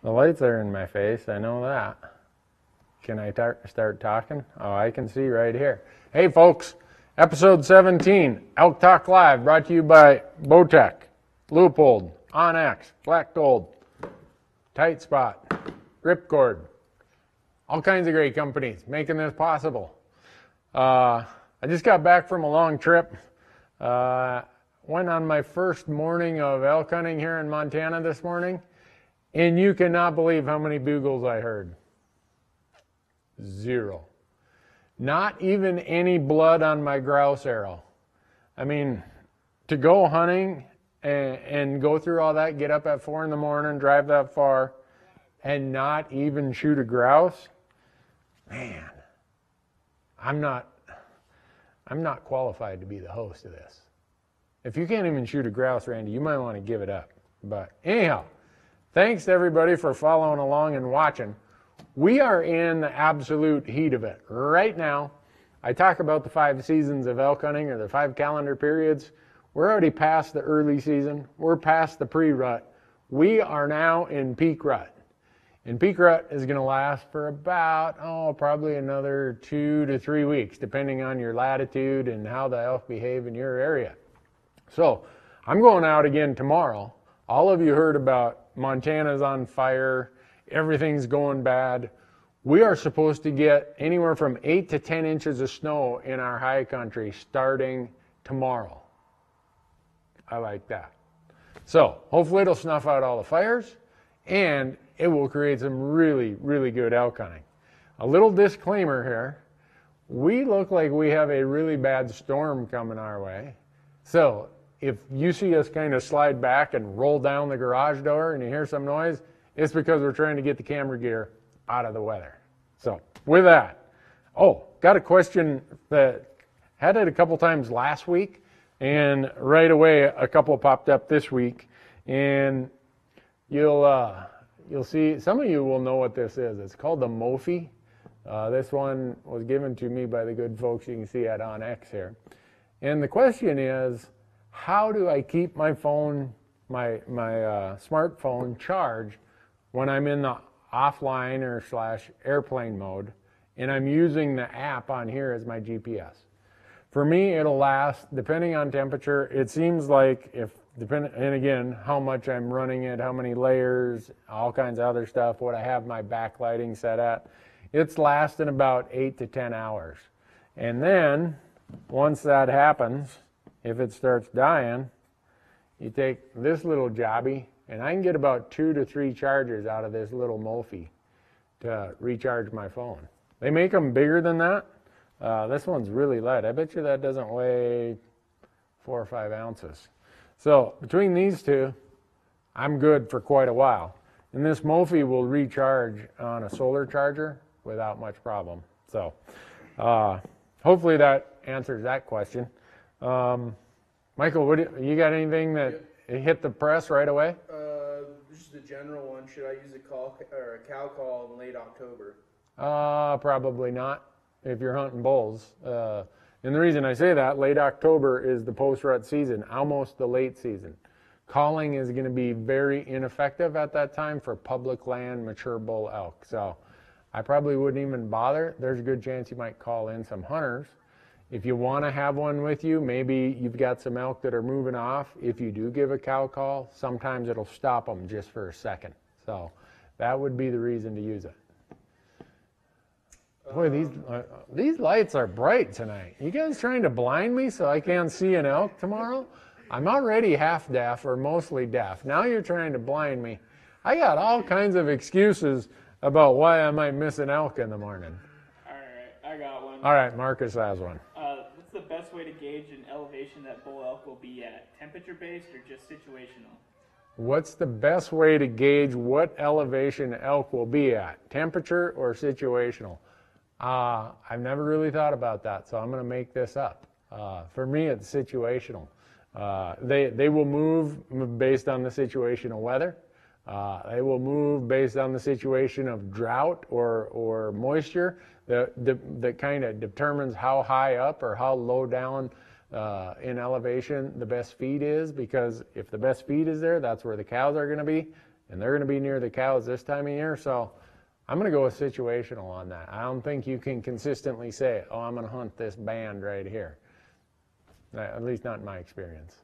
The lights are in my face, I know that. Can I start talking? Oh, I can see right here. Hey folks, episode 17, Elk Talk Live, brought to you by Bowtech, Leupold, Onyx, Black Gold, Tight Spot, Ripcord, all kinds of great companies making this possible. I just got back from a long trip. Went on my first morning of elk hunting here in Montana this morning, and you cannot believe how many bugles I heard. Zero. Not even any blood on my grouse arrow. I mean, to go hunting and go through all that, get up at 4 in the morning, drive that far, and not even shoot a grouse, man, I'm not qualified to be the host of this. If you can't even shoot a grouse, Randy, you might want to give it up. But anyhow, thanks to everybody for following along and watching. We are in the absolute heat of it right now. I talk about the 5 seasons of elk hunting, or the 5 calendar periods. We're already past the early season. We're past the pre-rut. We are now in peak rut. And peak rut is going to last for about, probably another 2 to 3 weeks, depending on your latitude and how the elk behave in your area. So I'm going out again tomorrow. All of you heard about Montana's on fire. Everything's going bad. We are supposed to get anywhere from 8 to 10 inches of snow in our high country starting tomorrow. I like that. So hopefully it'll snuff out all the fires, and it will create some really, really good elk hunting. A little disclaimer here. We look like we have a really bad storm coming our way. So if you see us kind of slide back and roll down the garage door and you hear some noise, it's because we're trying to get the camera gear out of the weather. So with that, got a question that had it a couple times last week, and right away a couple popped up this week, and you'll see, some of you will know what this is. It's called the Mophie. This one was given to me by the good folks you can see at Onyx here. And the question is, how do I keep my phone, my smartphone charged when I'm in the offline or / airplane mode, and I'm using the app on here as my GPS? For me, it'll last, depending on temperature. It seems like and again, how much I'm running it, how many layers, all kinds of other stuff, what I have my backlighting set at, it's lasting about 8 to 10 hours. And then, once that happens, if it starts dying, you take this little jobby, and I can get about 2 to 3 charges out of this little Mophie to recharge my phone. They make them bigger than that. This one's really light. I bet you that doesn't weigh 4 or 5 ounces. So between these two, I'm good for quite a while. And this Mophie will recharge on a solar charger without much problem. So hopefully that answers that question. Michael, you got anything that hit the press right away? Just a general one. Should I use a cow call in late October? Probably not if you're hunting bulls. And the reason I say that, late October is the post-rut season, almost the late season. Calling is going to be very ineffective at that time for public land, mature bull elk. So I probably wouldn't even bother. There's a good chance you might call in some hunters. If you want to have one with you, maybe you've got some elk that are moving off. If you do give a cow call, sometimes it'll stop them just for a second. So that would be the reason to use it. Boy, these lights are bright tonight. You guys trying to blind me so I can't see an elk tomorrow? I'm already half deaf or mostly deaf. Now you're trying to blind me. I got all kinds of excuses about why I might miss an elk in the morning. All right, I got one. All right, Marcus has one. What's the best way to gauge an elevation that bull elk will be at? Temperature-based or just situational? What's the best way to gauge what elevation elk will be at? Temperature or situational? I've never really thought about that, so I'm going to make this up. For me, it's situational. They will move based on the situational weather. They will move based on the situation of drought or moisture that kind of determines how high up or how low down in elevation the best feed is, because if the best feed is there, that's where the cows are going to be. and they're going to be near the cows this time of year. So I'm going to go with situational on that. I don't think you can consistently say, oh, I'm going to hunt this band right here. At least not in my experience.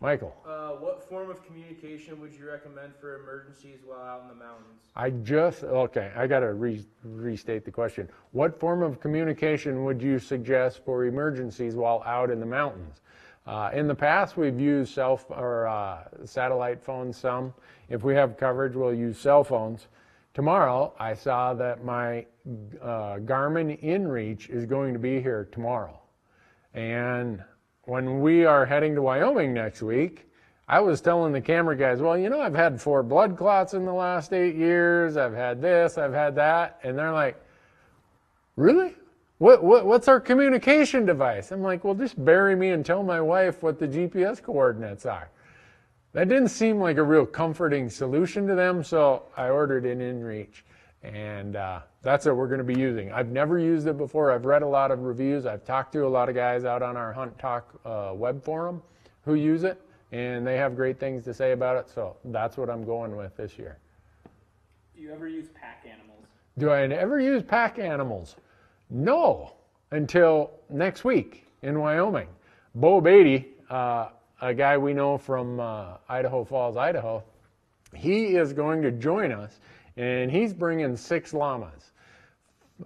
Michael. What form of communication would you recommend for emergencies while out in the mountains? I got to restate the question. What form of communication would you suggest for emergencies while out in the mountains? In the past, we've used satellite phones some. If we have coverage, we'll use cell phones. Tomorrow, I saw that my Garmin InReach is going to be here tomorrow. And when we are heading to Wyoming next week, I was telling the camera guys, well, you know, I've had 4 blood clots in the last 8 years. I've had this, I've had that. And they're like, really? What's our communication device? I'm like, well, just bury me and tell my wife what the GPS coordinates are. That didn't seem like a real comforting solution to them, so I ordered an InReach. And that's what we're going to be using. I've never used it before. I've read a lot of reviews. I've talked to a lot of guys out on our Hunt Talk web forum who use it, and they have great things to say about it. So that's what I'm going with this year. Do you ever use pack animals? Do I ever use pack animals? No, until next week in Wyoming. Bo Beatty, a guy we know from Idaho Falls, Idaho, he is going to join us. And he's bringing 6 llamas.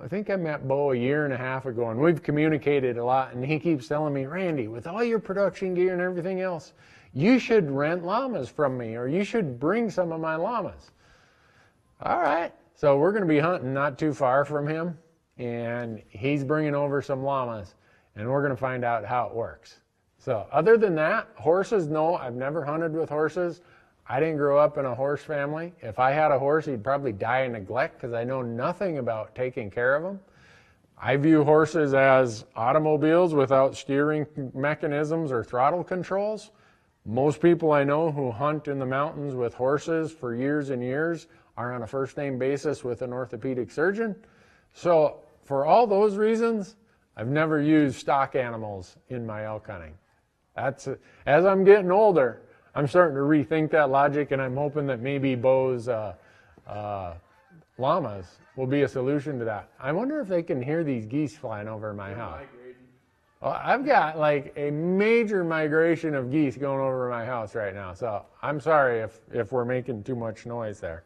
I think I met Bo a year and a half ago, and we've communicated a lot, and he keeps telling me, Randy, with all your production gear and everything else, you should rent llamas from me, or you should bring some of my llamas. All right. So we're going to be hunting not too far from him, and he's bringing over some llamas, and we're going to find out how it works. So other than that, horses, no, I've never hunted with horses. I didn't grow up in a horse family. If I had a horse, he'd probably die of neglect because I know nothing about taking care of them. I view horses as automobiles without steering mechanisms or throttle controls. Most people I know who hunt in the mountains with horses for years and years are on a first-name basis with an orthopedic surgeon. So for all those reasons, I've never used stock animals in my elk hunting. As I'm getting older, I'm starting to rethink that logic, and I'm hoping that maybe Bo's llamas will be a solution to that. I wonder if they can hear these geese flying over my house. Well, I've got like a major migration of geese going over my house right now, so I'm sorry if we're making too much noise there.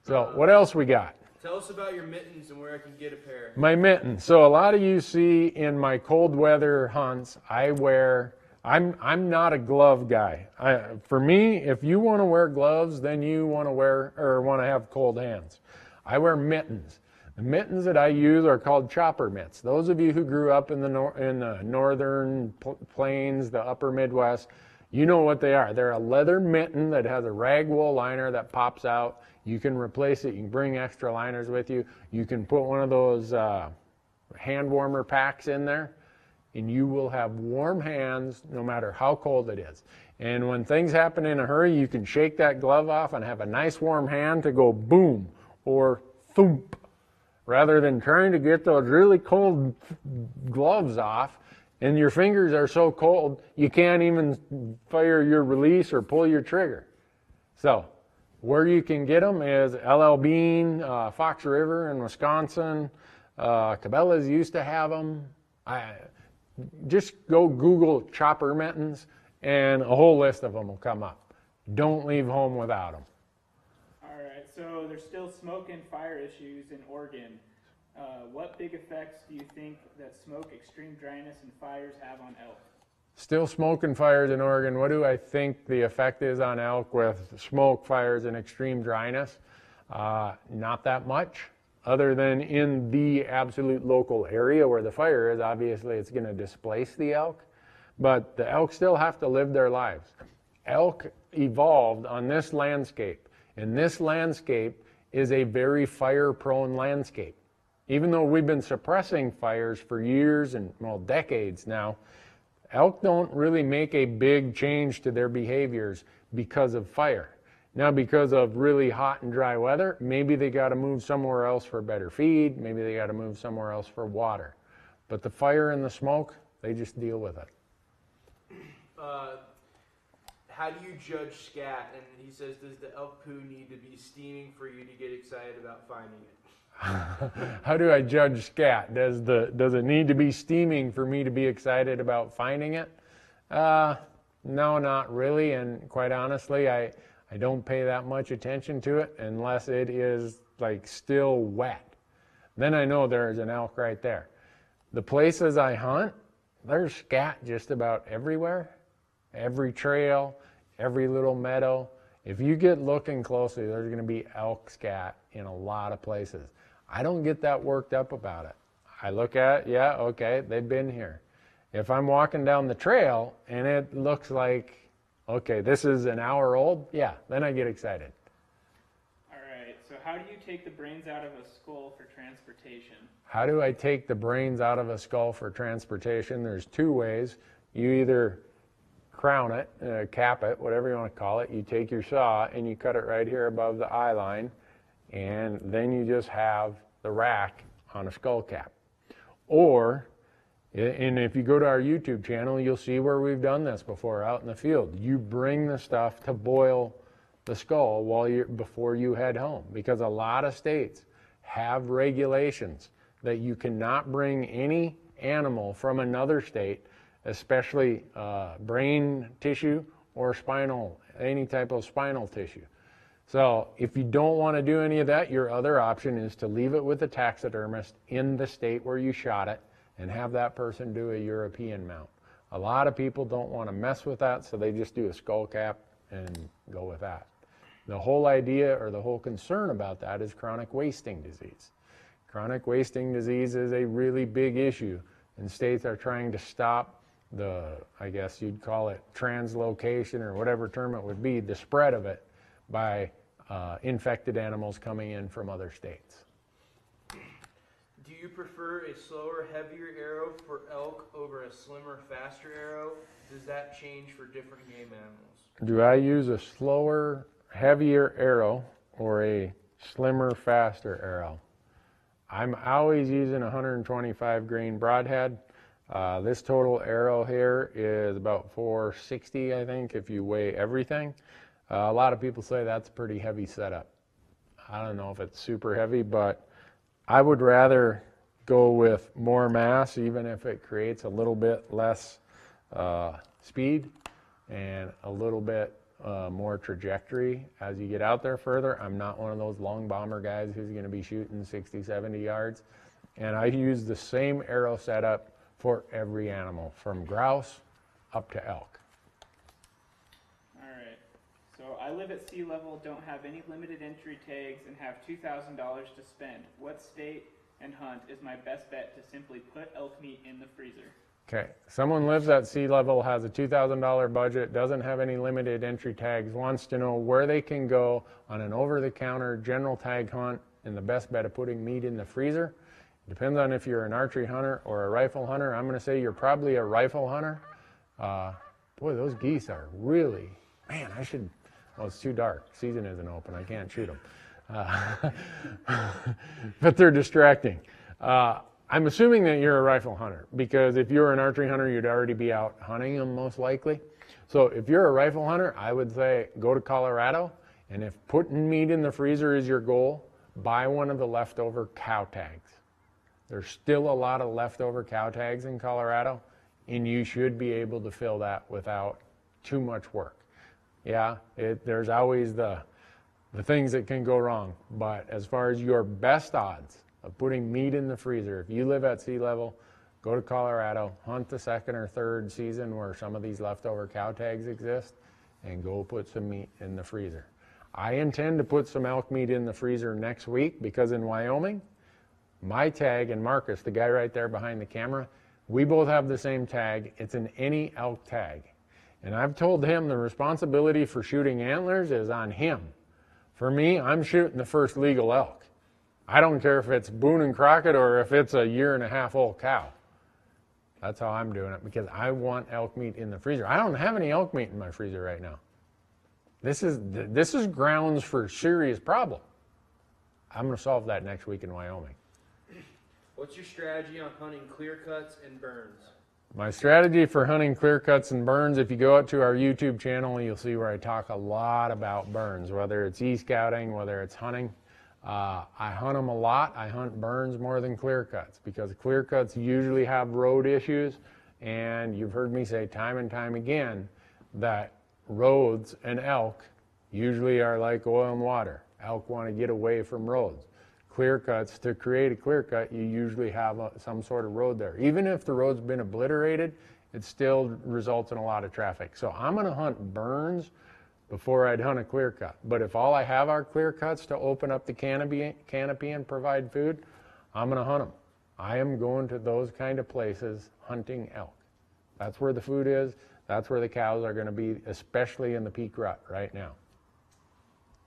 So what else we got? Tell us about your mittens and where I can get a pair. My mittens. So a lot of you see in my cold weather hunts, I'm not a glove guy. For me, if you want to wear gloves, then you want to have cold hands. I wear mittens. The mittens that I use are called chopper mitts. Those of you who grew up in the northern plains, the upper Midwest, you know what they are. They're a leather mitten that has a rag wool liner that pops out. You can replace it. You can bring extra liners with you. You can put one of those hand warmer packs in there, and you will have warm hands no matter how cold it is. And when things happen in a hurry, you can shake that glove off and have a nice warm hand to go boom or thump, rather than trying to get those really cold gloves off, and your fingers are so cold you can't even fire your release or pull your trigger. So where you can get them is LL Bean, Fox River in Wisconsin. Cabela's used to have them. Just go Google chopper mittens, and a whole list of them will come up. Don't leave home without them. All right, so there's still smoke and fire issues in Oregon. What big effects do you think that smoke, extreme dryness, and fires have on elk? Still smoke and fires in Oregon. What do I think the effect is on elk with smoke, fires, and extreme dryness? Not that much. Other than in the absolute local area where the fire is, obviously it's going to displace the elk, but the elk still have to live their lives. Elk evolved on this landscape, and this landscape is a very fire-prone landscape. Even though we've been suppressing fires for years and, well, decades now, elk don't really make a big change to their behaviors because of fire. Now, because of really hot and dry weather, maybe they got to move somewhere else for better feed. Maybe they got to move somewhere else for water. But the fire and the smoke, they just deal with it. how do you judge scat? And he says, does the elk poo need to be steaming for you to get excited about finding it? How do I judge scat? Does it need to be steaming for me to be excited about finding it? No, not really. And quite honestly, I don't pay that much attention to it unless it is like still wet. Then I know there's an elk right there. The places I hunt, there's scat just about everywhere. Every trail, every little meadow. If you get looking closely, there's going to be elk scat in a lot of places. I don't get that worked up about it. I look at it, yeah, okay, they've been here. If I'm walking down the trail and it looks like, okay, this is an hour old, yeah, then I get excited. All right, so how do you take the brains out of a skull for transportation? How do I take the brains out of a skull for transportation? There's two ways. You either crown it, cap it, whatever you want to call it. You take your saw and you cut it right here above the eye line, and then you just have the rack on a skull cap. Or, and if you go to our YouTube channel, you'll see where we've done this before out in the field. You bring the stuff to boil the skull before you head home, because a lot of states have regulations that you cannot bring any animal from another state, especially brain tissue or any type of spinal tissue. So if you don't want to do any of that, your other option is to leave it with a taxidermist in the state where you shot it and have that person do a European mount. A lot of people don't want to mess with that, so they just do a skull cap and go with that. The whole idea or the whole concern about that is chronic wasting disease. Chronic wasting disease is a really big issue, and states are trying to stop I guess you'd call it translocation or whatever term it would be, the spread of it by infected animals coming in from other states. Do you prefer a slower, heavier arrow for elk over a slimmer, faster arrow? Does that change for different game animals? Do I use a slower, heavier arrow or a slimmer, faster arrow? I'm always using 125 grain broadhead. This total arrow here is about 460, I think, if you weigh everything. A lot of people say that's a pretty heavy setup. I don't know if it's super heavy, but I would rather go with more mass, even if it creates a little bit less speed and a little bit more trajectory as you get out there further. I'm not one of those long bomber guys who's going to be shooting 60, 70 yards. And I use the same arrow setup for every animal, from grouse up to elk. All right. So I live at sea level, don't have any limited entry tags, and have $2,000 to spend. What state and hunt is my best bet to simply put elk meat in the freezer? Okay, someone lives at sea level, has a $2,000 budget, doesn't have any limited entry tags, wants to know where they can go on an over-the-counter general tag hunt and the best bet of putting meat in the freezer. Depends on if you're an archery hunter or a rifle hunter. I'm going to say you're probably a rifle hunter. Boy, those geese are really, man, well, it's too dark. Season isn't open. I can't shoot them. But they're distracting. I'm assuming that you're a rifle hunter, because if you're an archery hunter, you'd already be out hunting them most likely. So if you're a rifle hunter, I would say go to Colorado, and if putting meat in the freezer is your goal, buy one of the leftover cow tags. There's still a lot of leftover cow tags in Colorado, and you should be able to fill that without too much work. Yeah, there's always the things that can go wrong, but as far as your best odds of putting meat in the freezer, if you live at sea level, go to Colorado, hunt the second or third season where some of these leftover cow tags exist, and go put some meat in the freezer. I intend to put some elk meat in the freezer next week, because in Wyoming, my tag and Marcus, the guy right there behind the camera, we both have the same tag. It's an any elk tag. And I've told him the responsibility for shooting antlers is on him. For me, I'm shooting the first legal elk. I don't care if it's Boone and Crockett or if it's a 1.5-year-old cow. That's how I'm doing it, because I want elk meat in the freezer. I don't have any elk meat in my freezer right now. This is grounds for serious problem. I'm going to solve that next week in Wyoming. What's your strategy on hunting clear cuts and burns? My strategy for hunting clear cuts and burns, if you go out to our YouTube channel, you'll see where I talk a lot about burns, whether it's e-scouting, whether it's hunting. I hunt them a lot. I hunt burns more than clear cuts because clear cuts usually have road issues, and you've heard me say time and time again that roads and elk usually are like oil and water. Elk want to get away from roads. Clear cuts, to create a clear cut, you usually have some sort of road there. Even if the road's been obliterated, it still results in a lot of traffic. So I'm going to hunt burns before I'd hunt a clear cut. But if all I have are clear cuts to open up the canopy and provide food, I'm going to hunt them. I am going to those kind of places hunting elk. That's where the food is. That's where the cows are going to be, especially in the peak rut right now.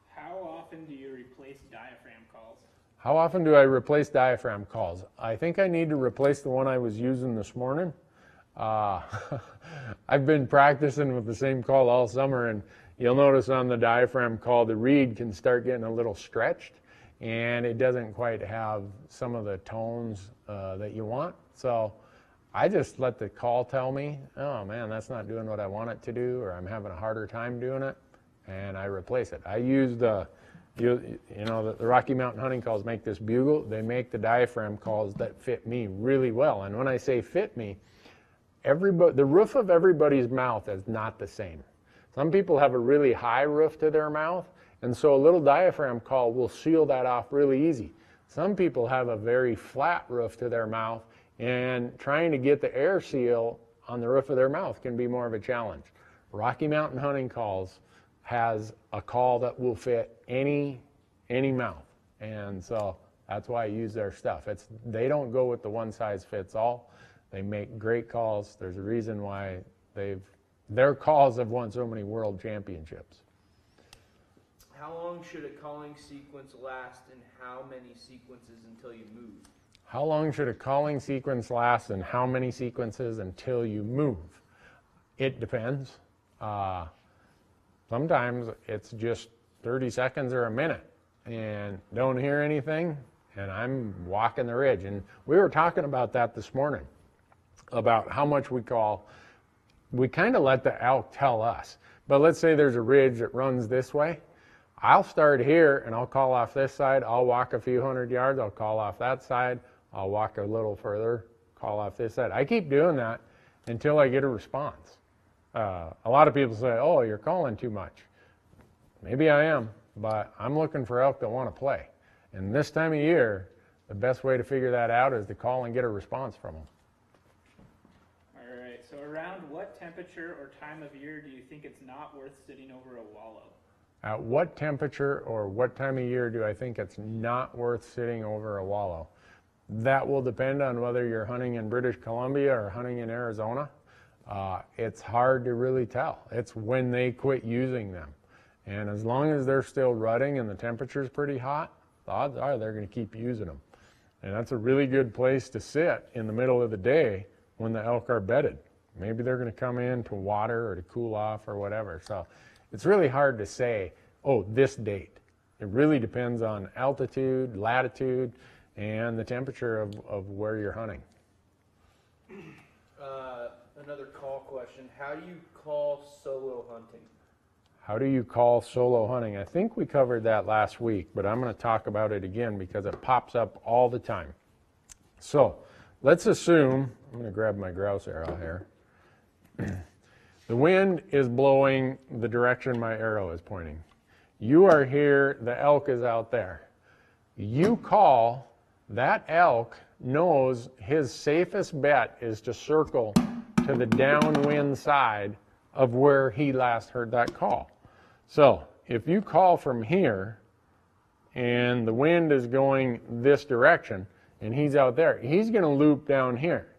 How often do you replace diaphragm calls? How often do I replace diaphragm calls? I think I need to replace the one I was using this morning. I've been practicing with the same call all summer, and you'll notice on the diaphragm call, the reed can start getting a little stretched, and it doesn't quite have some of the tones that you want. So I just let the call tell me, oh man, that's not doing what I want it to do, or I'm having a harder time doing it, and I replace it. I use the Rocky Mountain hunting calls make this bugle. They make the diaphragm calls that fit me really well. And when I say fit me, the roof of everybody's mouth is not the same. Some people have a really high roof to their mouth, and so a little diaphragm call will seal that off really easy. Some people have a very flat roof to their mouth, and trying to get the air seal on the roof of their mouth can be more of a challenge. Rocky Mountain hunting calls has a call that will fit any mouth, and so that's why I use their stuff. They don't go with the one size fits all. They make great calls. There's a reason why their calls have won so many world championships. How long should a calling sequence last, and how many sequences until you move? How long should a calling sequence last, and how many sequences until you move? It depends. Sometimes it's just 30 seconds or a minute and don't hear anything, and I'm walking the ridge. And we were talking about that this morning, about how much we call. We kind of let the elk tell us. But let's say there's a ridge that runs this way. I'll start here and I'll call off this side. I'll walk a few hundred yards. I'll call off that side. I'll walk a little further, call off this side. I keep doing that until I get a response. A lot of people say, oh, you're calling too much. Maybe I am, but I'm looking for elk that want to play. And this time of year, the best way to figure that out is to call and get a response from them. All right, so around what temperature or time of year do you think it's not worth sitting over a wallow? At what temperature or what time of year do I think it's not worth sitting over a wallow? That will depend on whether you're hunting in British Columbia or hunting in Arizona. It's hard to really tell. It's when they quit using them. And as long as they're still rutting and the temperature's pretty hot, the odds are they're going to keep using them. And that's a really good place to sit in the middle of the day when the elk are bedded. Maybe they're going to come in to water or to cool off or whatever. So it's really hard to say, oh, this date. It really depends on altitude, latitude, and the temperature of where you're hunting. Another call question. How do you call solo hunting? How do you call solo hunting? I think we covered that last week, but I'm going to talk about it again because it pops up all the time. So let's assume, I'm going to grab my grouse arrow here. The wind is blowing the direction my arrow is pointing. You are here, the elk is out there. You call, that elk knows his safest bet is to circle to the downwind side of where he last heard that call. So if you call from here and the wind is going this direction and he's out there, he's going to loop down here.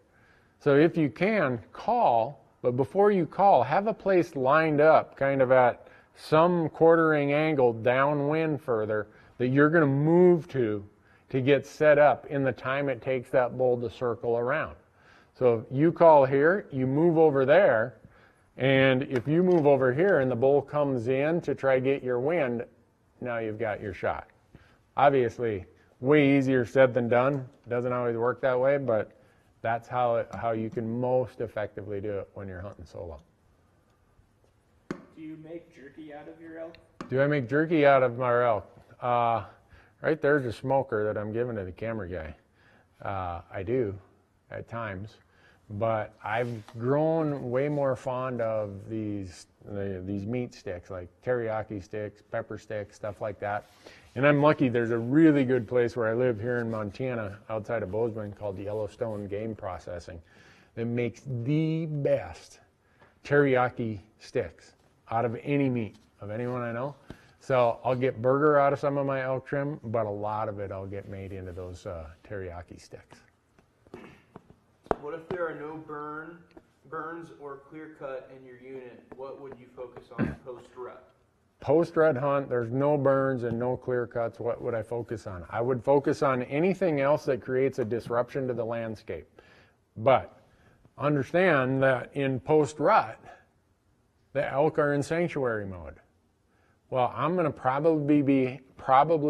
So if you can, call, but before you call, have a place lined up kind of at some quartering angle downwind further that you're going to move to get set up in the time it takes that bull to circle around. So if you call here, you move over there, and if you move over here and the bull comes in to try to get your wind, now you've got your shot. Obviously, way easier said than done. Doesn't always work that way, but That's how you can most effectively do it when you're hunting solo. Do you make jerky out of your elk? Do I make jerky out of my elk? Right there's a smoker that I'm giving to the camera guy. I do at times, but I've grown way more fond of these meat sticks, like teriyaki sticks, pepper sticks, stuff like that. And I'm lucky there's a really good place where I live here in Montana outside of Bozeman called Yellowstone Game Processing that makes the best teriyaki sticks out of any meat, of anyone I know. So I'll get burger out of some of my elk trim, but a lot of it I'll get made into those teriyaki sticks. What if there are no burns or clear cut in your unit? What would you focus on post-rut? Post-rut hunt, there's no burns and no clear cuts. What would I focus on? I would focus on anything else that creates a disruption to the landscape. But understand that in post-rut, the elk are in sanctuary mode. Well, I'm going to probably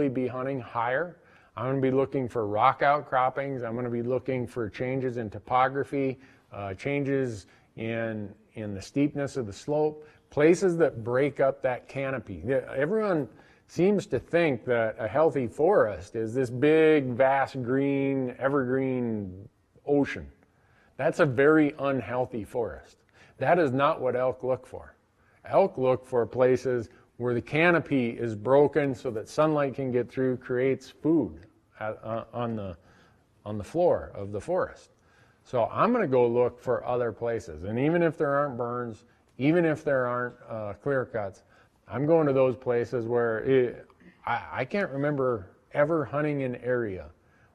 be hunting higher. I'm going to be looking for rock outcroppings. I'm going to be looking for changes in topography, changes in the steepness of the slope, places that break up that canopy. Everyone seems to think that a healthy forest is this big, vast, green, evergreen ocean. That's a very unhealthy forest. That is not what elk look for. Elk look for places where the canopy is broken so that sunlight can get through, creates food on the floor of the forest. So I'm going to go look for other places. And even if there aren't burns, even if there aren't clear cuts, I'm going to those places where I can't remember ever hunting an area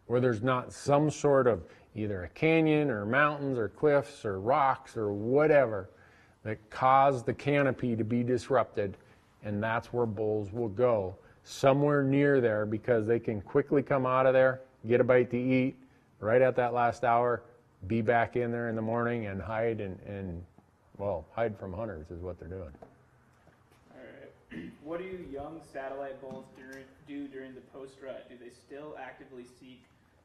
where there's not some sort of either a canyon or mountains or cliffs or rocks or whatever that cause the canopy to be disrupted. And that's where bulls will go, somewhere near there, because they can quickly come out of there, get a bite to eat right at that last hour, be back in there in the morning and hide well, hide from hunters is what they're doing. All right. What do young satellite bulls do during the post-rut? Do they still actively seek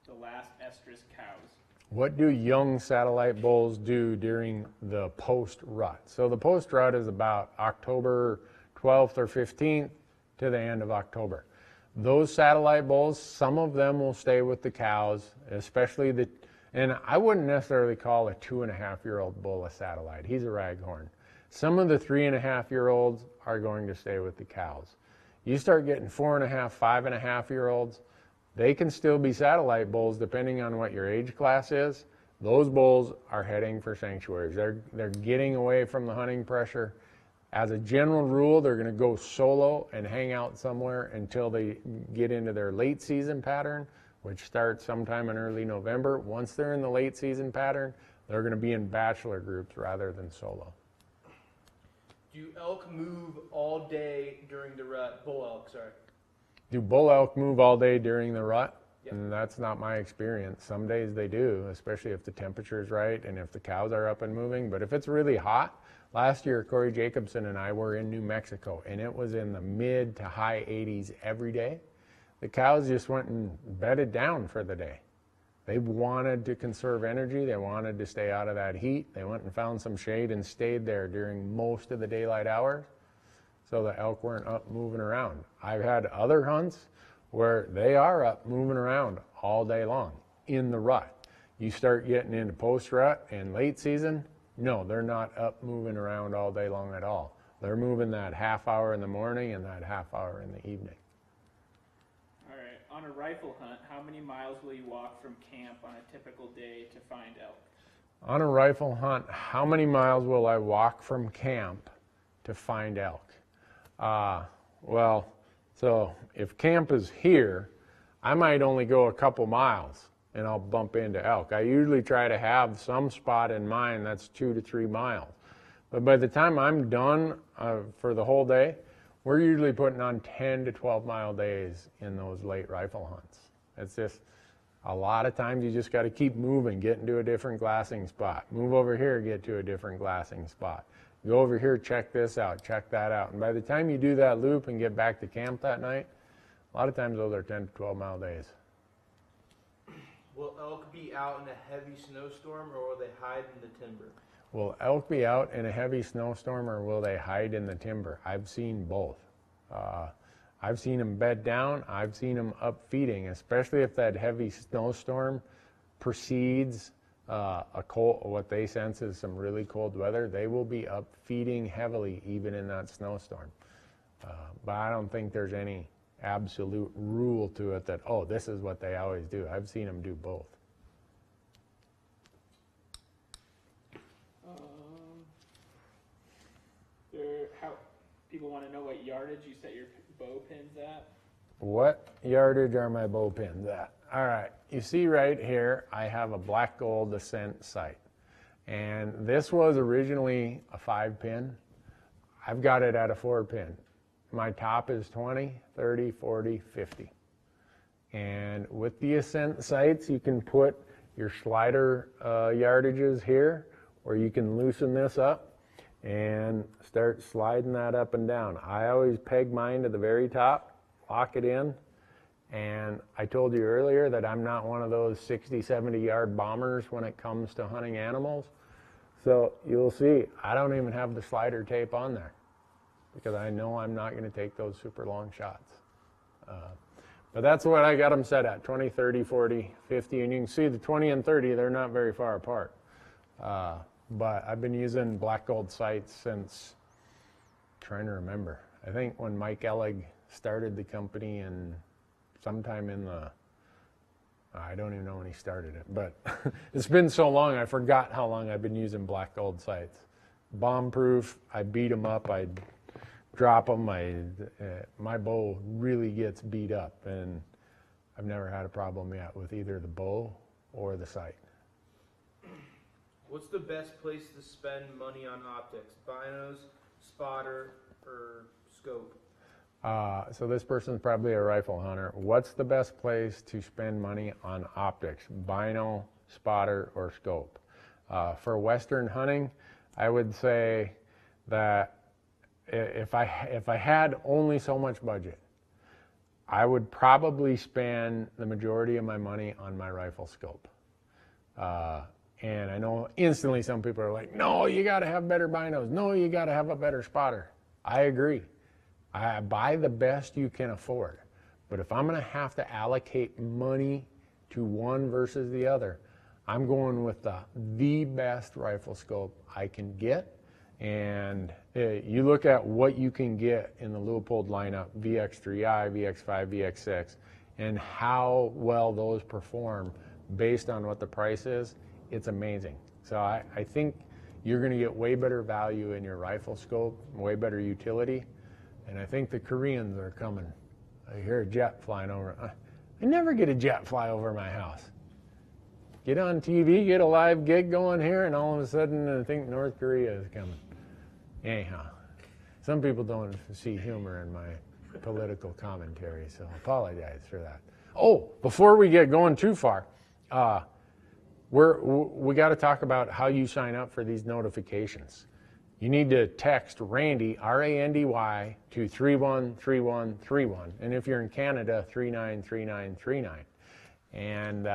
the last estrus cows? What do young satellite bulls do during the post-rut? So the post-rut is about October 12th or 15th to the end of October. Those satellite bulls, some of them will stay with the cows, especially and I wouldn't necessarily call a 2.5-year-old bull a satellite. He's a raghorn. Some of the 3.5-year-olds are going to stay with the cows. You start getting 4.5, 5.5-year-olds, they can still be satellite bulls depending on what your age class is. Those bulls are heading for sanctuaries. They're getting away from the hunting pressure. As a general rule, they're going to go solo and hang out somewhere until they get into their late season pattern, which starts sometime in early November. Once they're in the late season pattern, they're going to be in bachelor groups rather than solo. Do elk move all day during the rut? Bull elk, sorry. Do bull elk move all day during the rut? Yep. And that's not my experience. Some days they do, especially if the temperature is right and if the cows are up and moving. But if it's really hot, last year Corey Jacobson and I were in New Mexico, and it was in the mid to high 80s every day. The cows just went and bedded down for the day. They wanted to conserve energy. They wanted to stay out of that heat. They went and found some shade and stayed there during most of the daylight hours, so the elk weren't up moving around. I've had other hunts where they are up moving around all day long in the rut. You start getting into post-rut and late season, no, they're not up moving around all day long at all. They're moving that half hour in the morning and that half hour in the evening. All right. On a rifle hunt, how many miles will you walk from camp on a typical day to find elk? On a rifle hunt, how many miles will I walk from camp to find elk? Well, so if camp is here, I might only go a couple miles and I'll bump into elk. I usually try to have some spot in mind that's 2 to 3 miles. But by the time I'm done for the whole day, we're usually putting on 10 to 12 mile days in those late rifle hunts. It's just a lot of times you just got to keep moving, get into a different glassing spot. Move over here, get to a different glassing spot. Go over here, check this out, check that out. And by the time you do that loop and get back to camp that night, a lot of times those are 10 to 12 mile days. Will elk be out in a heavy snowstorm or will they hide in the timber? Will elk be out in a heavy snowstorm or will they hide in the timber? I've seen both. I've seen them bed down. I've seen them up feeding, especially if that heavy snowstorm precedes a cold, what they sense is some really cold weather. They will be up feeding heavily even in that snowstorm. But I don't think there's any absolute rule to it that, oh, this is what they always do. I've seen them do both. How people want to know what yardage you set your bow pins at? What yardage are my bow pins at? All right, you see right here, I have a black gold Ascent sight. And this was originally a 5-pin. I've got it at a 4-pin. My top is 20, 30, 40, 50. And with the Ascent sights, you can put your slider yardages here, or you can loosen this up and start sliding that up and down. I always peg mine to the very top, lock it in, and I told you earlier that I'm not one of those 60, 70 yard bombers when it comes to hunting animals. So you'll see, I don't even have the slider tape on there because I know I'm not going to take those super long shots. But that's what I got them set at, 20, 30, 40, 50, and you can see the 20 and 30, they're not very far apart. But I've been using black gold sights since, trying to remember, I think when Mike Ellig started the company and sometime in the, I don't even know when he started it, but it's been so long I forgot how long I've been using black gold sights. Bomb proof, I beat them up, I drop them, my bow really gets beat up and I've never had a problem yet with either the bow or the sight. What's the best place to spend money on optics? Binos, spotter, or scope? So this person's probably a rifle hunter. What's the best place to spend money on optics? Bino, spotter, or scope? For Western hunting, I would say that if I had only so much budget, I would probably spend the majority of my money on my rifle scope. And I know instantly some people are like, no, you got to have better binos. No, you got to have a better spotter. I agree. I buy the best you can afford. But if I'm going to have to allocate money to one versus the other, I'm going with the best rifle scope I can get. And you look at what you can get in the Leupold lineup, VX3i, VX5, VX6, and how well those perform based on what the price is. It's amazing. So I think you're going to get way better value in your rifle scope, way better utility. And I think the Koreans are coming. I hear a jet flying over. I never get a jet fly over my house. Get on TV, get a live gig going here, and all of a sudden I think North Korea is coming. Anyhow, some people don't see humor in my political commentary, so I apologize for that. Oh, before we get going too far, we got to talk about how you sign up for these notifications. You need to text Randy, R-A-N-D-Y, to 313131. And if you're in Canada, 393939. And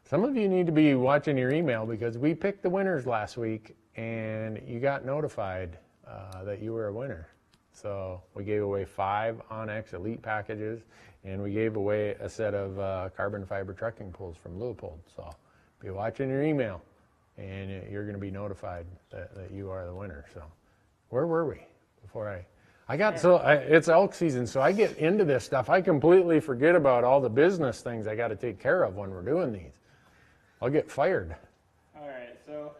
some of you need to be watching your email because we picked the winners last week and you got notified that you were a winner. So we gave away 5 Onyx Elite packages and we gave away a set of carbon fiber trekking poles from Leupold. So be watching your email, and you're going to be notified that you are the winner. So, where were we before it's elk season, so I get into this stuff. I completely forget about all the business things I got to take care of when we're doing these. I'll get fired. All right, so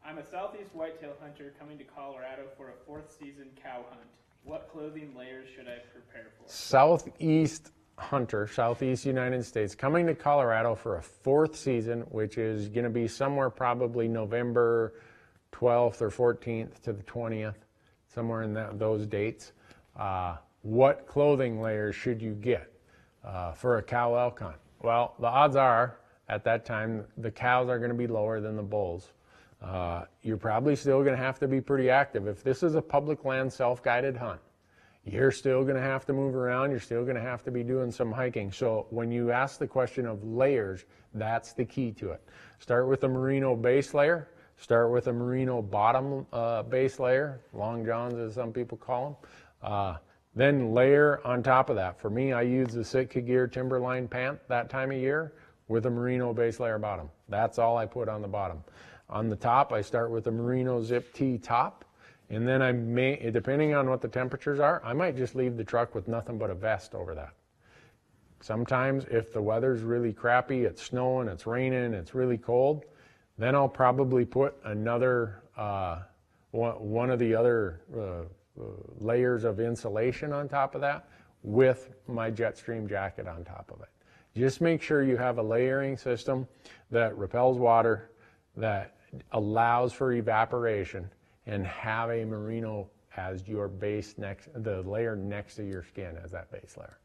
I'm a southeast whitetail hunter coming to Colorado for a 4th season cow hunt. What clothing layers should I prepare for? Southeast hunter, Southeast United States, coming to Colorado for a 4th season, which is going to be somewhere probably November 12th or 14th to the 20th, somewhere in those dates. What clothing layers should you get for a cow elk hunt? Well, the odds are at that time the cows are going to be lower than the bulls. You're probably still going to have to be pretty active. If this is a public land self-guided hunt, you're still going to have to move around. You're still going to have to be doing some hiking. So when you ask the question of layers, that's the key to it. Start with a merino base layer. Start with a merino bottom base layer, long johns as some people call them. Then layer on top of that. For me, I use the Sitka Gear Timberline pant that time of year with a merino base layer bottom. That's all I put on the bottom. On the top, I start with a merino zip tee top. And then I may, depending on what the temperatures are, I might just leave the truck with nothing but a vest over that. Sometimes if the weather's really crappy, it's snowing, it's raining, it's really cold, then I'll probably put another, one of the other layers of insulation on top of that with my Jetstream jacket on top of it. Just make sure you have a layering system that repels water, that allows for evaporation, and have a merino as your base next, the layer next to your skin as that base layer.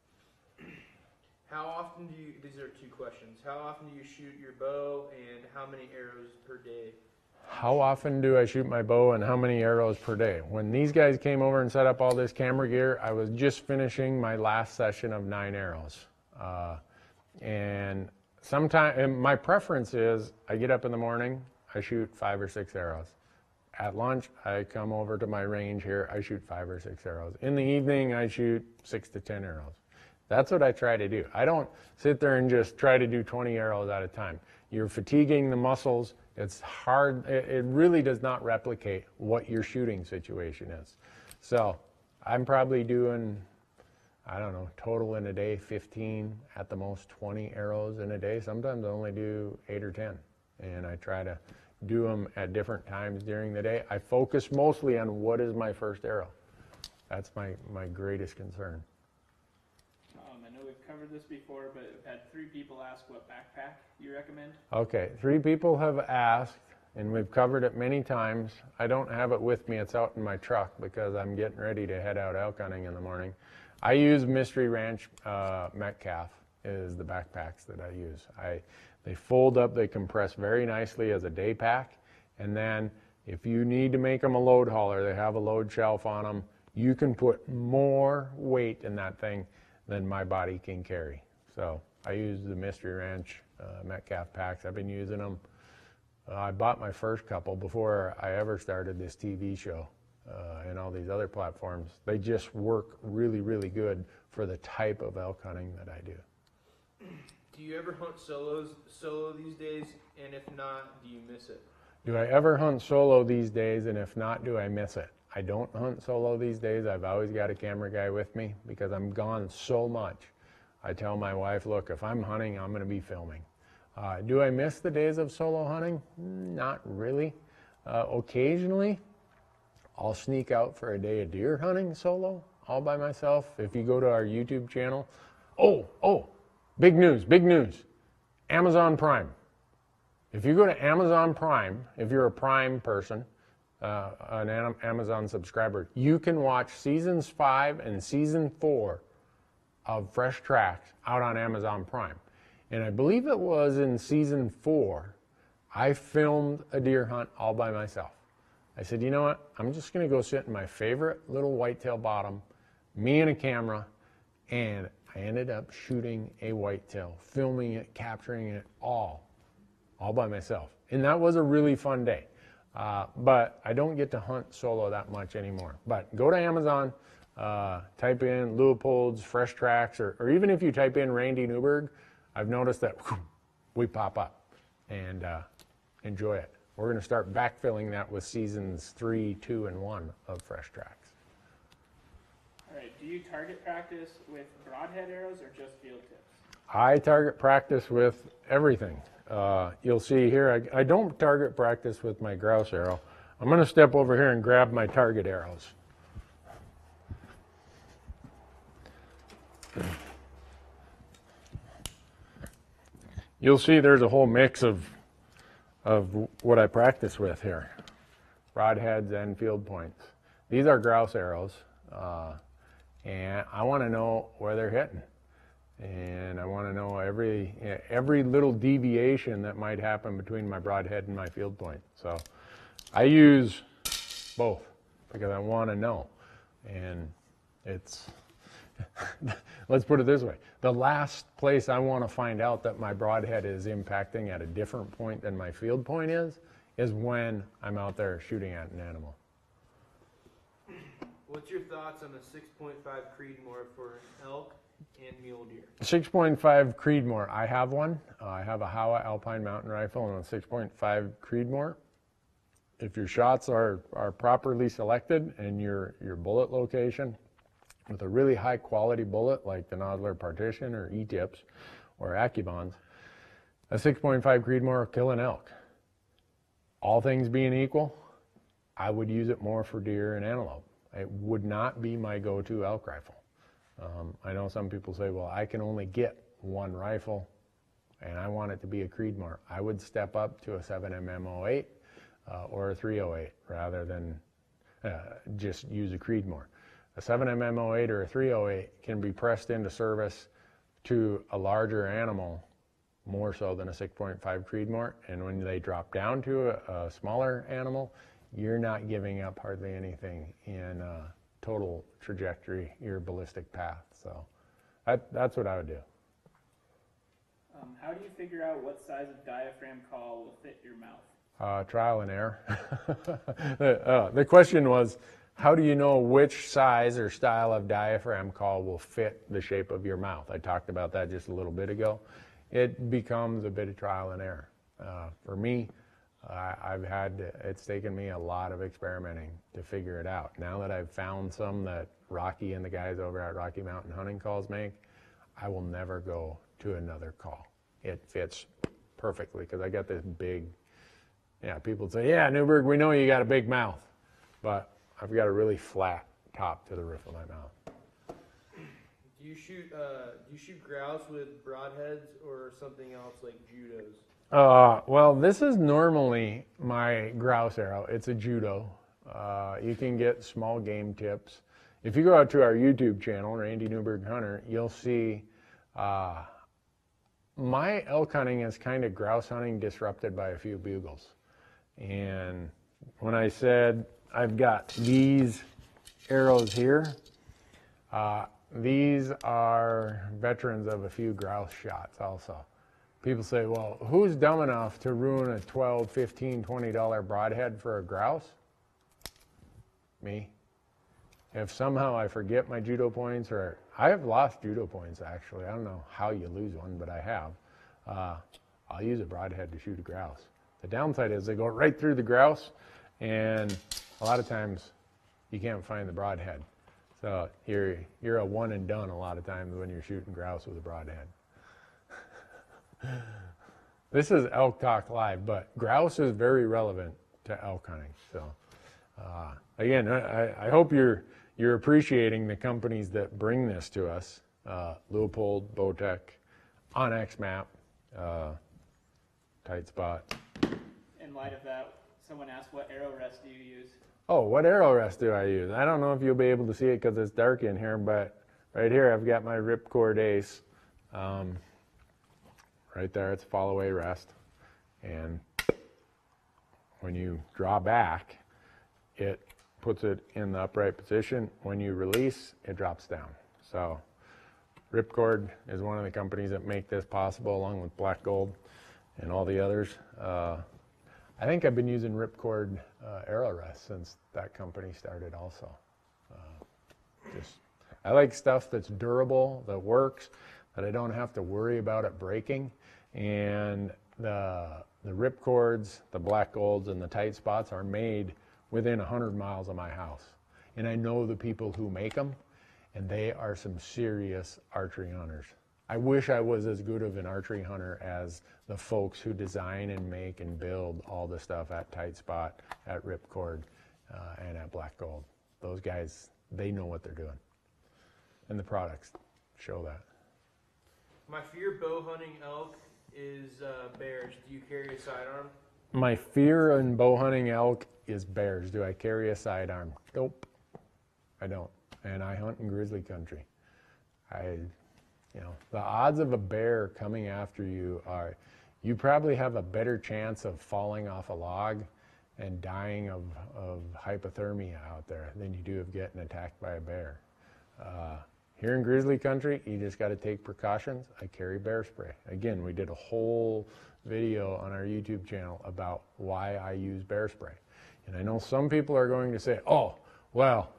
How often do you, these are two questions, how often do you shoot your bow and how many arrows per day? How often do I shoot my bow and how many arrows per day? When these guys came over and set up all this camera gear, I was just finishing my last session of 9 arrows. And sometimes, my preference is I get up in the morning, I shoot 5 or 6 arrows. At lunch, I come over to my range here, I shoot 5 or 6 arrows. In the evening, I shoot 6 to 10 arrows. That's what I try to do. I don't sit there and just try to do 20 arrows at a time. You're fatiguing the muscles. It's hard. It really does not replicate what your shooting situation is. So I'm probably doing, I don't know, total in a day, 15, at the most 20 arrows in a day. Sometimes I only do 8 or 10. And I try to do them at different times during the day. I focus mostly on what is my first arrow. That's my greatest concern. I know we've covered this before, but I've had 3 people ask what backpack you recommend. Okay, 3 people have asked, and we've covered it many times. I don't have it with me. It's out in my truck because I'm getting ready to head out elk hunting in the morning. I use Mystery Ranch Metcalf is the backpacks that I use. They fold up, they compress very nicely as a day pack, and then if you need to make them a load hauler, they have a load shelf on them. You can put more weight in that thing than my body can carry. So I use the Mystery Ranch Metcalf packs. I've been using them. I bought my first couple before I ever started this TV show and all these other platforms. They just work really, really good for the type of elk hunting that I do. Do you ever hunt solo these days? And if not, do you miss it? Do I ever hunt solo these days? And if not, do I miss it? I don't hunt solo these days. I've always got a camera guy with me because I'm gone so much. I tell my wife, look, if I'm hunting, I'm going to be filming. Do I miss the days of solo hunting? Not really. Occasionally, I'll sneak out for a day of deer hunting solo, all by myself. If you go to our YouTube channel, big news, Amazon Prime. If you go to Amazon Prime, if you're a Prime person, an Amazon subscriber, you can watch seasons 5 and season 4 of Fresh Tracks out on Amazon Prime. And I believe it was in season 4, I filmed a deer hunt all by myself. I said, you know what? I'm just going to go sit in my favorite little whitetail bottom, me and a camera, and I ended up shooting a whitetail, filming it, capturing it all by myself. And that was a really fun day. But I don't get to hunt solo that much anymore. But go to Amazon, type in Leupold's Fresh Tracks, or even if you type in Randy Newberg, I've noticed that we pop up and enjoy it. We're going to start backfilling that with seasons 3, 2, and 1 of Fresh Tracks. All right, do you target practice with broadhead arrows or just field tips? I target practice with everything. You'll see here, I don't target practice with my grouse arrow. I'm going to step over here and grab my target arrows. You'll see there's a whole mix of what I practice with here. Broadheads and field points. These are grouse arrows, and I want to know where they're hitting. And I want to know every little deviation that might happen between my broadhead and my field point. So I use both because I want to know. And It's, let's put it this way. The last place I want to find out that my broadhead is impacting at a different point than my field point is when I'm out there shooting at an animal. What's your thoughts on the 6.5 Creedmoor for elk and mule deer? 6.5 Creedmoor. I have one. I have a Howa Alpine Mountain Rifle and a 6.5 Creedmoor. If your shots are properly selected and your bullet location with a really high quality bullet like the Nosler Partition or E-tips or Accubons, a 6.5 Creedmoor will kill an elk. All things being equal, I would use it more for deer and antelope. It would not be my go-to elk rifle. I know some people say, well, I can only get one rifle and I want it to be a Creedmoor. I would step up to a 7mm 08 or a 308 rather than just use a Creedmoor. A 7mm 08 or a 308 can be pressed into service to a larger animal more so than a 6.5 Creedmoor, and when they drop down to a smaller animal, you're not giving up hardly anything in total trajectory, your ballistic path. So that's what I would do. How do you figure out what size of diaphragm call will fit your mouth? Trial and error. The question was, how do you know which size or style of diaphragm call will fit the shape of your mouth? I talked about that just a little bit ago. It becomes a bit of trial and error. For me, it's taken me a lot of experimenting to figure it out. Now that I've found some that Rocky and the guys over at Rocky Mountain Hunting Calls make, I will never go to another call. It fits perfectly because I got this big, people say, yeah, Newberg, we know you got a big mouth, but I've got a really flat top to the roof of my mouth. Do you shoot grouse with broadheads or something else like judos? Well, this is normally my grouse arrow. It's a judo. You can get small game tips. If you go out to our YouTube channel, Randy Newberg Hunter, you'll see my elk hunting is kind of grouse hunting disrupted by a few bugles. And when I said I've got these arrows here, these are veterans of a few grouse shots also. People say, well, who's dumb enough to ruin a $12, $15, $20 broadhead for a grouse? Me. If somehow I forget my judo points, or I have lost judo points actually. I don't know how you lose one, but I have. I'll use a broadhead to shoot a grouse. The downside is they go right through the grouse, and a lot of times you can't find the broadhead. So you're a one and done a lot of times when you're shooting grouse with a broadhead. This is Elk Talk Live, but grouse is very relevant to elk hunting. So again, I hope you're appreciating the companies that bring this to us. Leupold, Bowtech, Onyx Map, Tight Spot. In light of that, someone asked, what arrow rest do you use? Oh, what arrow rest do I use? I don't know if you'll be able to see it because it's dark in here, but right here I've got my ripcord ace. Right there, it's fall away rest. And when you draw back, it puts it in the upright position. When you release, it drops down. So Ripcord is one of the companies that make this possible, along with Black Gold and all the others. I think I've been using Ripcord arrow rest since that company started also. I like stuff that's durable, that works, that I don't have to worry about it breaking. And the Ripcords, the Black Golds, and the Tight Spots are made within 100 miles of my house. And I know the people who make them, and they are some serious archery hunters. I wish I was as good of an archery hunter as the folks who design and make and build all the stuff at Tight Spot, at Ripcord, and at Black Gold. Those guys, they know what they're doing. And the products show that. My fear bow hunting elk is bears. Do you carry a sidearm? My fear in bow hunting elk is bears. Do I carry a sidearm? Nope, I don't. And I hunt in grizzly country. The odds of a bear coming after you are, you probably have a better chance of falling off a log and dying of hypothermia out there than you do of getting attacked by a bear. Here in grizzly country, you just got to take precautions. I carry bear spray. Again, we did a whole video on our YouTube channel about why I use bear spray. And I know some people are going to say, oh, well,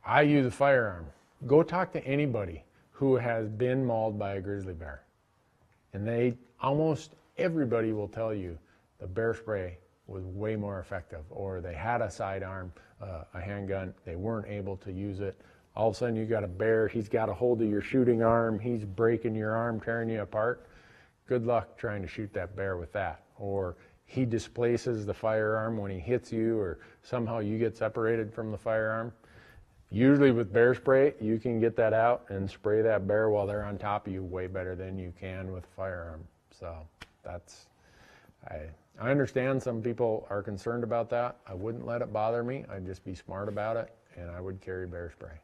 I use a firearm. Go talk to anybody who has been mauled by a grizzly bear. And almost everybody will tell you the bear spray was way more effective, or they had a sidearm, a handgun, they weren't able to use it. All of a sudden you got a bear, he's got a hold of your shooting arm, he's breaking your arm, tearing you apart. Good luck trying to shoot that bear with that. Or he displaces the firearm when he hits you, or somehow you get separated from the firearm. Usually with bear spray, you can get that out and spray that bear while they're on top of you way better than you can with a firearm. So that's, I understand some people are concerned about that. I wouldn't let it bother me. I'd just be smart about it, and I would carry bear spray.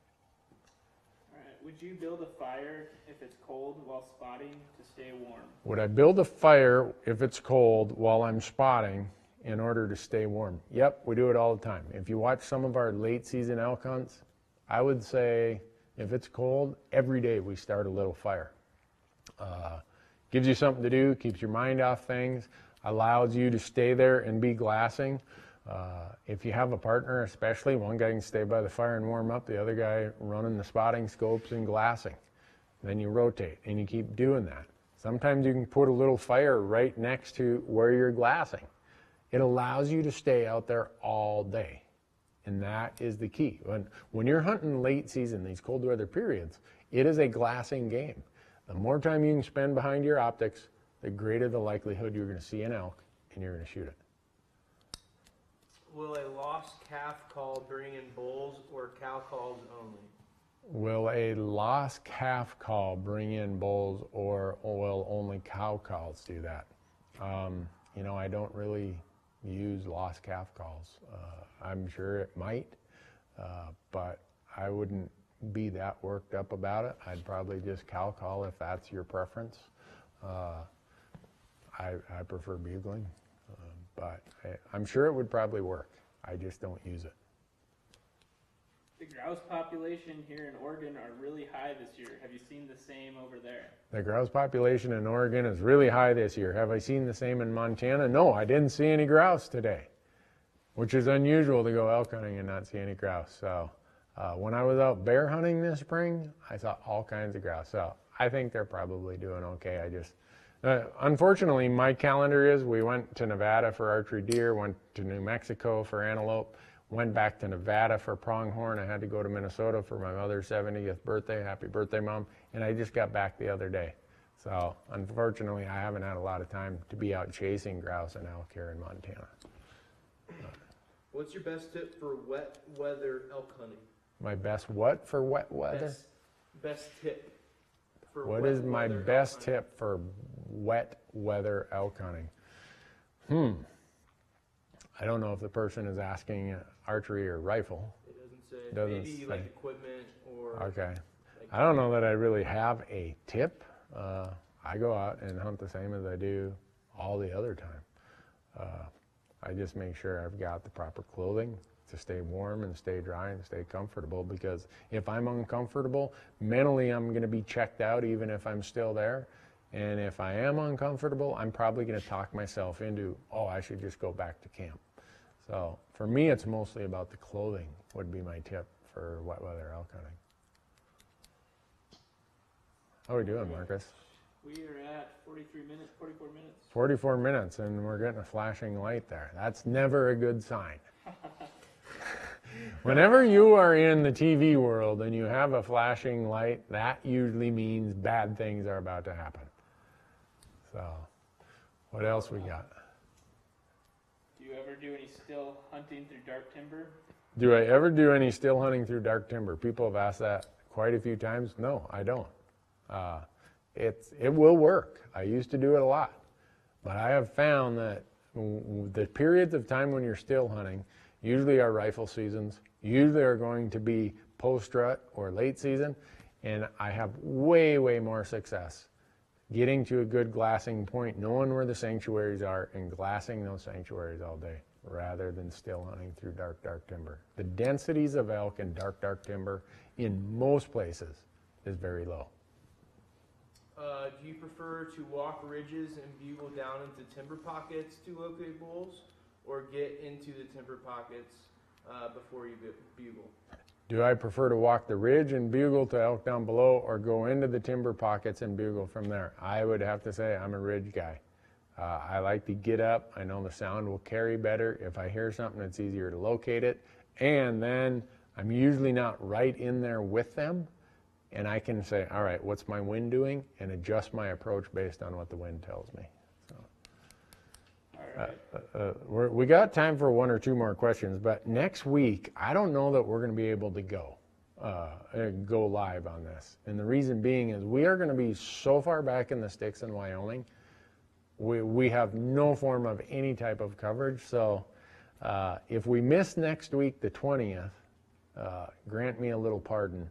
Would you build a fire if it's cold while spotting to stay warm? Would I build a fire if it's cold while I'm spotting in order to stay warm? Yep, we do it all the time. If you watch some of our late season elk hunts, I would say if it's cold, every day we start a little fire. Gives you something to do, keeps your mind off things, allows you to stay there and be glassing. If you have a partner, especially, one guy can stay by the fire and warm up, the other guy running the spotting scopes and glassing. Then you rotate and you keep doing that. Sometimes you can put a little fire right next to where you're glassing. It allows you to stay out there all day. And that is the key. When you're hunting late season, these cold weather periods, it is a glassing game. The more time you can spend behind your optics, the greater the likelihood you're going to see an elk and you're going to shoot it. Will a lost calf call bring in bulls or cow calls only? Will a lost calf call bring in bulls, or will only cow calls do that? You know, I don't really use lost calf calls. I'm sure it might, but I wouldn't be that worked up about it. I'd probably just cow call if that's your preference. I prefer bugling, but I'm sure it would probably work. I just don't use it. The grouse population here in Oregon are really high this year. Have you seen the same over there? The grouse population in Oregon is really high this year. Have I seen the same in Montana? No, I didn't see any grouse today, which is unusual to go elk hunting and not see any grouse. So when I was out bear hunting this spring, I saw all kinds of grouse. So I think they're probably doing okay. I just, unfortunately, my calendar is we went to Nevada for archery deer, went to New Mexico for antelope, went back to Nevada for pronghorn. I had to go to Minnesota for my mother's 70th birthday. Happy birthday, Mom. And I just got back the other day. So unfortunately, I haven't had a lot of time to be out chasing grouse and elk here in Montana. What's your best tip for wet weather elk hunting? My best what for wet weather? Best tip for what wet is my weather best elk hunting? tip for wet weather elk hunting? I don't know if the person is asking archery or rifle. It doesn't say. Doesn't Maybe say. like equipment or. Okay. Like, I don't know that I really have a tip. I go out and hunt the same as I do all the other time. I just make sure I've got the proper clothing to stay warm and stay dry and stay comfortable, because if I'm uncomfortable, mentally I'm going to be checked out even if I'm still there. And if I am uncomfortable, I'm probably going to talk myself into, oh, I should just go back to camp. So for me, it's mostly about the clothing would be my tip for wet weather elk hunting. How are we doing, Marcus? We are at 44 minutes. 44 minutes, and we're getting a flashing light there. That's never a good sign. Whenever you are in the TV world and you have a flashing light, that usually means bad things are about to happen. So, what else we got? Do you ever do any still hunting through dark timber? Do I ever do any still hunting through dark timber? People have asked that quite a few times. No, I don't. It will work. I used to do it a lot. But I have found that the periods of time when you're still hunting usually are rifle seasons, usually are going to be post-rut or late season, and I have way, way more success getting to a good glassing point, knowing where the sanctuaries are, and glassing those sanctuaries all day. rather than still hunting through dark timber. The densities of elk in dark timber in most places is very low. Do you prefer to walk ridges and bugle down into timber pockets to locate bulls, or get into the timber pockets before you bugle? Do I prefer to walk the ridge and bugle to elk down below, or go into the timber pockets and bugle from there? I would have to say I'm a ridge guy. I like to get up. I know the sound will carry better. If I hear something, it's easier to locate it. And then I'm usually not right in there with them. And I can say, all right, what's my wind doing? And adjust my approach based on what the wind tells me. So, All right. we got time for one or two more questions, but next week, I don't know that we're going to be able to go live on this. And the reason being is we are going to be so far back in the sticks in Wyoming. We have no form of any type of coverage. So if we miss next week, the 20th, grant me a little pardon.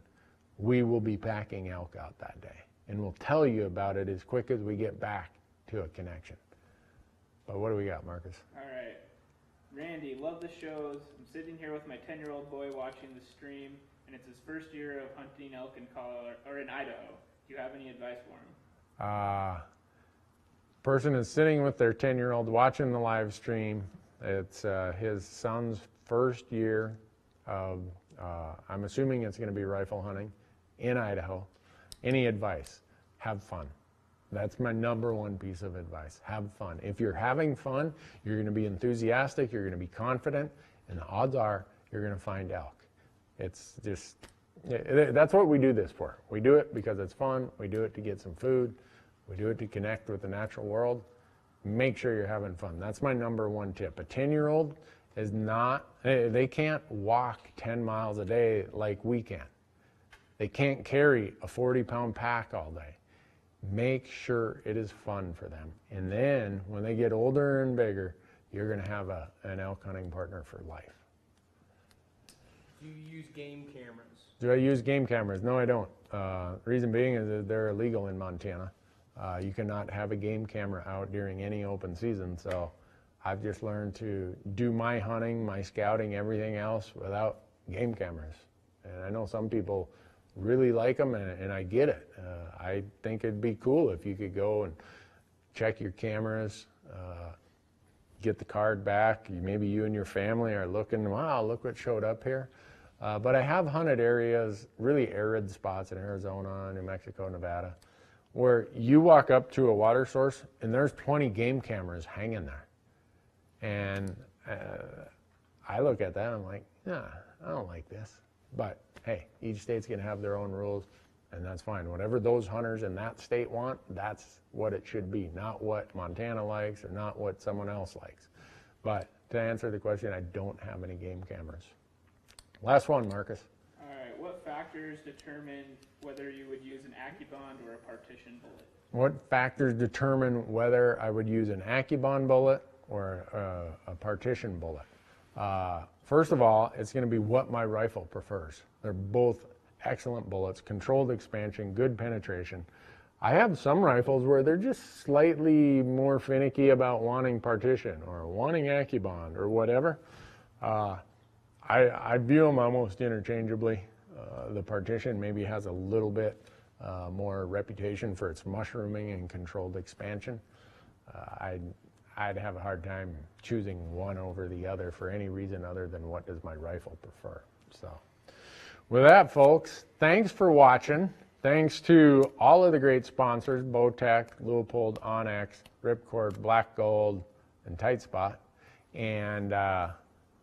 We will be packing elk out that day, and we'll tell you about it as quick as we get back to a connection. But what do we got, Marcus? All right. Randy, love the shows. I'm sitting here with my 10-year-old boy watching the stream, and it's his first year of hunting elk in Colorado or in Idaho. Do you have any advice for him? Person is sitting with their 10-year-old watching the live stream. It's his son's first year of, I'm assuming it's going to be rifle hunting in Idaho. Any advice? Have fun. That's my number one piece of advice. Have fun. If you're having fun, you're going to be enthusiastic, you're going to be confident, and the odds are you're going to find elk. It's just, that's what we do this for. We do it because it's fun. We do it to get some food. We do it to connect with the natural world. Make sure you're having fun. That's my number one tip. A 10-year-old is not, they can't walk 10 miles a day like we can. They can't carry a 40-pound pack all day. Make sure it is fun for them. And then when they get older and bigger, you're going to have an elk hunting partner for life. Do you use game cameras? Do I use game cameras? No, I don't. Reason being is that they're illegal in Montana. You cannot have a game camera out during any open season, so I've just learned to do my hunting, my scouting, everything else without game cameras. And I know some people really like them, and I get it. I think it'd be cool if you could go and check your cameras, get the card back. Maybe you and your family are looking, wow, look what showed up here. But I have hunted areas, really arid spots in Arizona, New Mexico, Nevada, where you walk up to a water source and there's 20 game cameras hanging there. And I look at that and I'm like, nah, I don't like this. But hey, each state's gonna have their own rules, and that's fine. Whatever those hunters in that state want, that's what it should be, not what Montana likes or not what someone else likes. But to answer the question, I don't have any game cameras. Last one, Marcus. All right. What factors determine whether you would use an AccuBond or a partition bullet? What factors determine whether I would use an AccuBond bullet or a partition bullet? First of all, it's going to be what my rifle prefers. They're both excellent bullets, controlled expansion, good penetration. I have some rifles where they're just slightly more finicky about wanting partition or wanting AccuBond or whatever. I view them almost interchangeably. The partition maybe has a little bit more reputation for its mushrooming and controlled expansion. I'd have a hard time choosing one over the other for any reason other than what does my rifle prefer. So with that, folks, thanks for watching. Thanks to all of the great sponsors, Bowtech, Leupold, Onyx, Ripcord, Black Gold, and Tight Spot. And I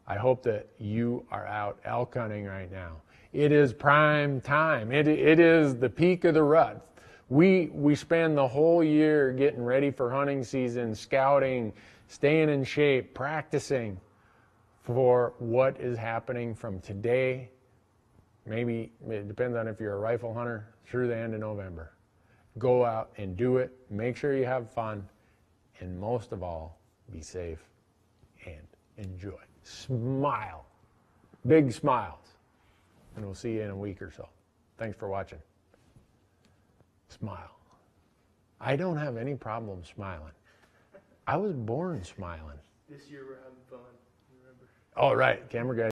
hope that you are out elk hunting right now. It is prime time. It is the peak of the rut. We spend the whole year getting ready for hunting season, scouting, staying in shape, practicing for what is happening from today. Maybe it depends on if you're a rifle hunter, through the end of November. Go out and do it. Make sure you have fun. And most of all, be safe and enjoy. Smile. Big smiles. And we'll see you in a week or so. Thanks for watching. Smile. I don't have any problem smiling. I was born smiling. This year we're having fun. All right, camera guy.